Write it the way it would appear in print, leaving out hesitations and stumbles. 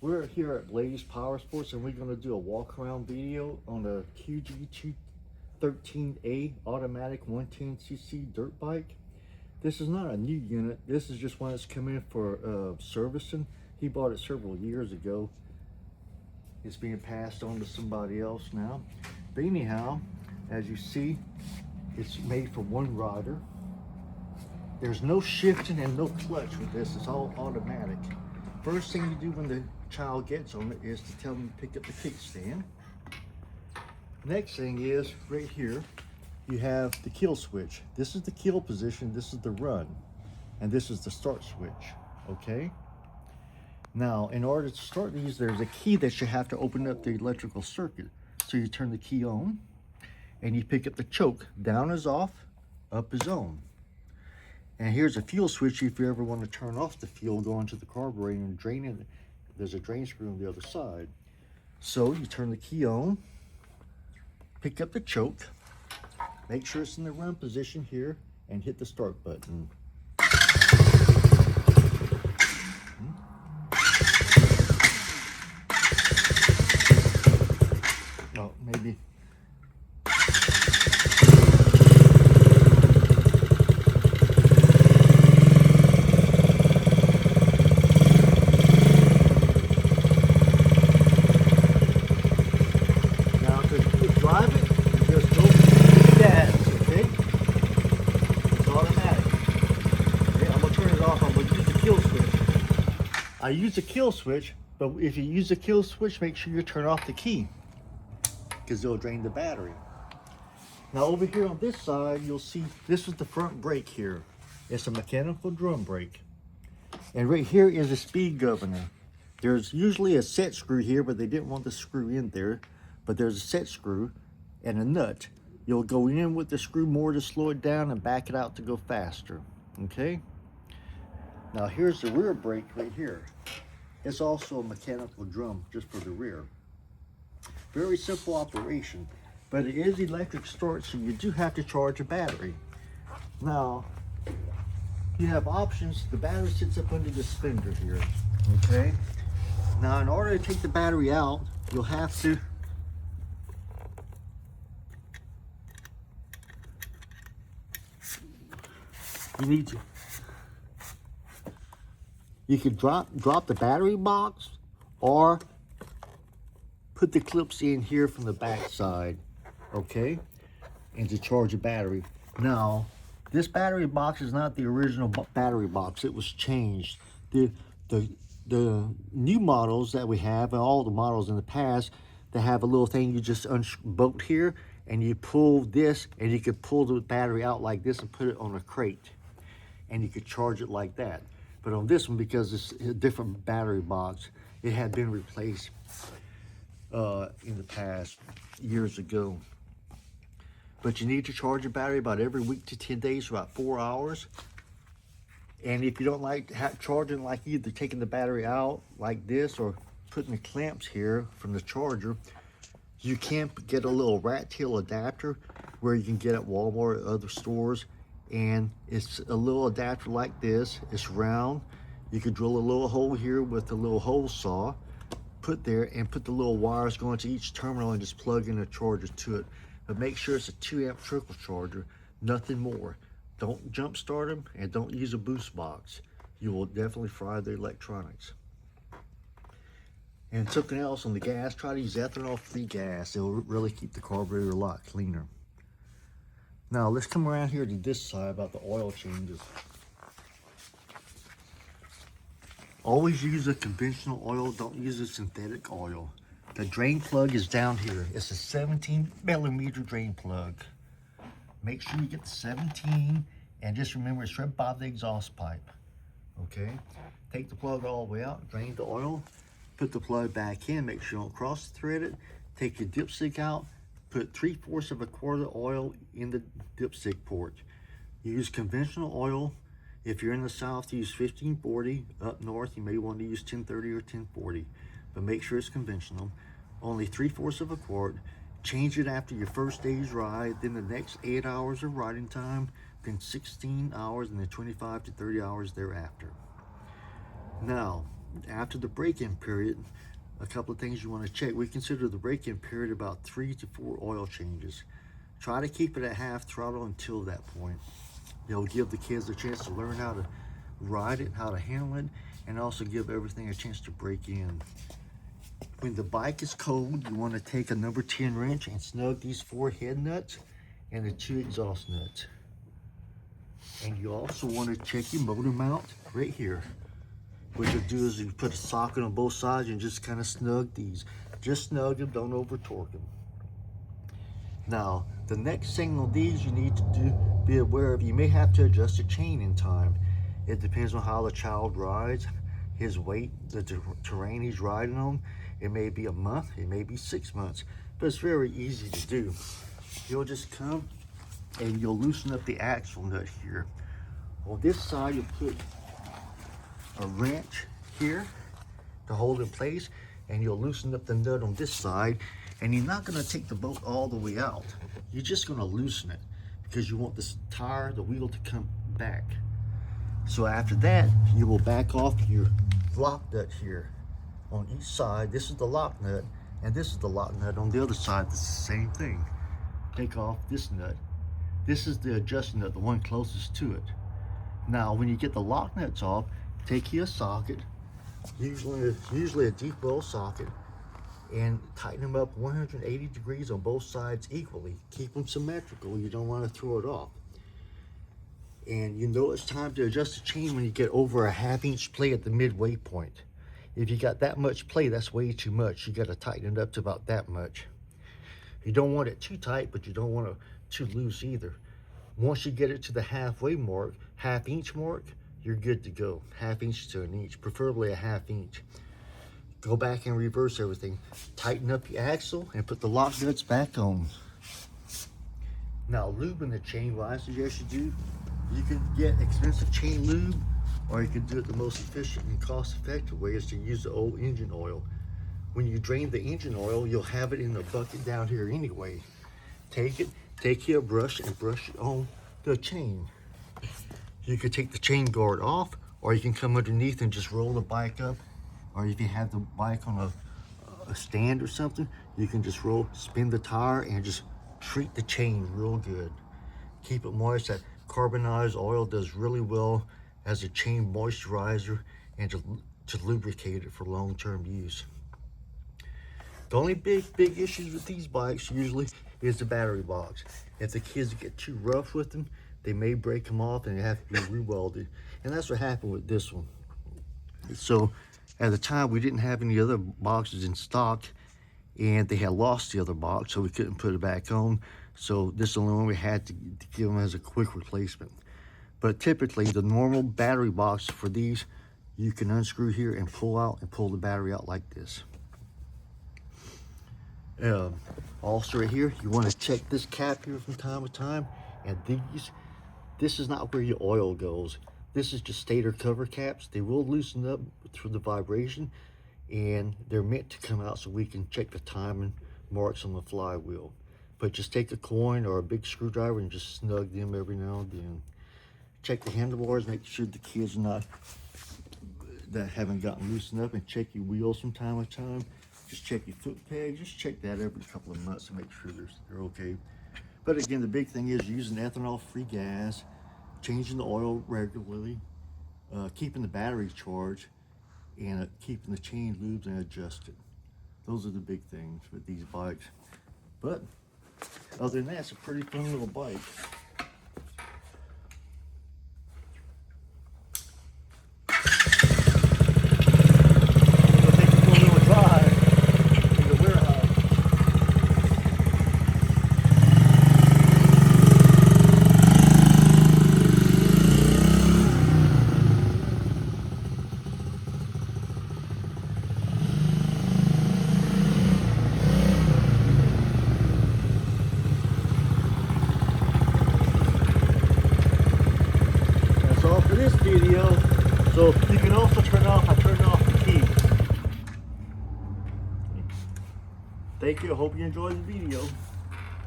We're here at Ladies Power Sports and we're going to do a walk around video on the QG213A automatic 110cc dirt bike. This is not a new unit. This is just one that's come in for servicing. He bought it several years ago. It's being passed on to somebody else now. But anyhow, as you see, it's made for one rider. There's no shifting and no clutch with this. It's all automatic. First thing you do when the child gets on it is to tell them to pick up the kickstand. Next thing is right here, you have the kill switch. This is the kill position, this is the run, and this is the start switch, okay? Now, in order to start these, there's a key that you have to open up the electrical circuit. So you turn the key on, and you pick up the choke. Down is off, up is on. And here's a fuel switch if you ever want to turn off the fuel going to the carburetor and drain it. There's a drain screw on the other side. So you turn the key on, pick up the choke, make sure it's in the run position here, and hit the start button. Oh, maybe. Drive it, just go gas, okay? It's automatic. Okay, I'm gonna turn it off. I'm gonna use the kill switch. I use the kill switch, but if you use the kill switch, make sure you turn off the key because it'll drain the battery. Now over here on this side, you'll see this is the front brake here. It's a mechanical drum brake. And right here is a speed governor. There's usually a set screw here, but they didn't want the screw in there. But there's a set screw and a nut. You'll go in with the screw more to slow it down and back it out to go faster, okay? Now here's the rear brake right here. It's also a mechanical drum just for the rear. Very simple operation, but it is electric start, so you do have to charge a battery. Now, you have options. The battery sits up under the fender here, okay? Now in order to take the battery out, you'll have to you could drop the battery box or put the clips in here from the back side, okay, and to charge a battery. Now this battery box is not the original battery box. It was changed. The new models that we have, and all the models in the past, they have a little thing you just unbolt here and you pull this, and you could pull the battery out like this and put it on a crate, and you could charge it like that. But on this one, because it's a different battery box, it had been replaced in the past, years ago. But you need to charge your battery about every week to 10 days for about 4 hours. And if you don't like charging, like either taking the battery out like this or putting the clamps here from the charger, you can get a little rat tail adapter where you can get at Walmart or other stores. And it's a little adapter like this. It's round. You could drill a little hole here with a little hole saw, put there, and put the little wires going to each terminal and just plug in a charger to it. But make sure it's a 2-amp trickle charger, nothing more. Don't jump start them, and don't use a boost box. You will definitely fry the electronics. And something else on the gas, try to use ethanol-free gas. It'll really keep the carburetor a lot cleaner. Now let's come around here to this side about the oil changes. Always use a conventional oil, don't use a synthetic oil. The drain plug is down here. It's a 17mm drain plug. Make sure you get the 17, and just remember it's right by the exhaust pipe, okay? Take the plug all the way out, drain the oil, put the plug back in, make sure you don't cross thread it, take your dipstick out, put 3/4 of a quart of oil in the dipstick port. Use conventional oil. If you're in the south, use 1540. Up north, you may want to use 1030 or 1040, but make sure it's conventional. Only 3/4 of a quart. Change it after your first day's ride, then the next 8 hours of riding time, then 16 hours, and then 25 to 30 hours thereafter. Now, after the break-in period, a couple of things you want to check. We consider the break-in period about 3 to 4 oil changes. Try to keep it at half throttle until that point. It'll give the kids a chance to learn how to ride it, how to handle it, and also give everything a chance to break in. When the bike is cold, you want to take a number 10 wrench and snug these 4 head nuts and the 2 exhaust nuts. And you also want to check your motor mount right here. What you'll do is you put a socket on both sides and just kind of snug these. Just snug them, don't over torque them. Now, the next thing on these you need to be aware of, you may have to adjust the chain in time. It depends on how the child rides, his weight, the terrain he's riding on. It may be a month, it may be 6 months, but it's very easy to do. You'll just come and you'll loosen up the axle nut here. On this side, you'll put a wrench here to hold in place, and you'll loosen up the nut on this side, and you're not going to take the bolt all the way out. You're just going to loosen it because you want this tire, the wheel, to come back. So after that, you will back off your lock nut here on each side. This is the lock nut, and this is the lock nut on the other side. It's the same thing. Take off this nut. This is the adjust nut, the one closest to it. Now, when you get the lock nuts off, take your socket, usually a deep well socket, and tighten them up 180 degrees on both sides equally. Keep them symmetrical. You don't want to throw it off. And you know it's time to adjust the chain when you get over a 1/2 inch play at the midway point. If you got that much play, that's way too much. You got to tighten it up to about that much. You don't want it too tight, but you don't want it too loose either. Once you get it to the halfway mark, 1/2 inch mark, you're good to go. 1/2 inch to an inch, preferably a 1/2 inch. Go back and reverse everything. Tighten up your axle and put the lock nuts back on. Now, lubing the chain, what I suggest you do, you can get expensive chain lube, or you can do it the most efficient and cost-effective way is to use the old engine oil. When you drain the engine oil, you'll have it in the bucket down here anyway. Take your brush and brush it on the chain. You could take the chain guard off, or you can come underneath and just roll the bike up. Or if you have the bike on a stand or something, you can just spin the tire and just treat the chain real good. Keep it moist. That carbonized oil does really well as a chain moisturizer and to lubricate it for long-term use. The only big issues with these bikes usually is the battery box. If the kids get too rough with them, they may break them off and they have to be re-welded. And that's what happened with this one. So at the time, we didn't have any other boxes in stock, and they had lost the other box, so we couldn't put it back on. So this is the only one we had to give them as a quick replacement. But typically, the normal battery box for these, you can unscrew here and pull out and pull the battery out like this. Also right here, you want to check this cap here from time to time. And this is not where your oil goes. This is just stator cover caps. They will loosen up through the vibration, and they're meant to come out so we can check the timing marks on the flywheel. But just take a coin or a big screwdriver and just snug them every now and then. Check the handlebars, make sure the kids that haven't gotten loosened up, and check your wheels from time to time. Just check your foot peg. Just check that every couple of months to make sure they're okay. But again, the big thing is using ethanol-free gas, changing the oil regularly, keeping the battery charged, and keeping the chain lubed and adjusted. Those are the big things with these bikes. But other than that, it's a pretty fun little bike. This video, so you can also I turned off the key. Thank you, I hope you enjoyed the video.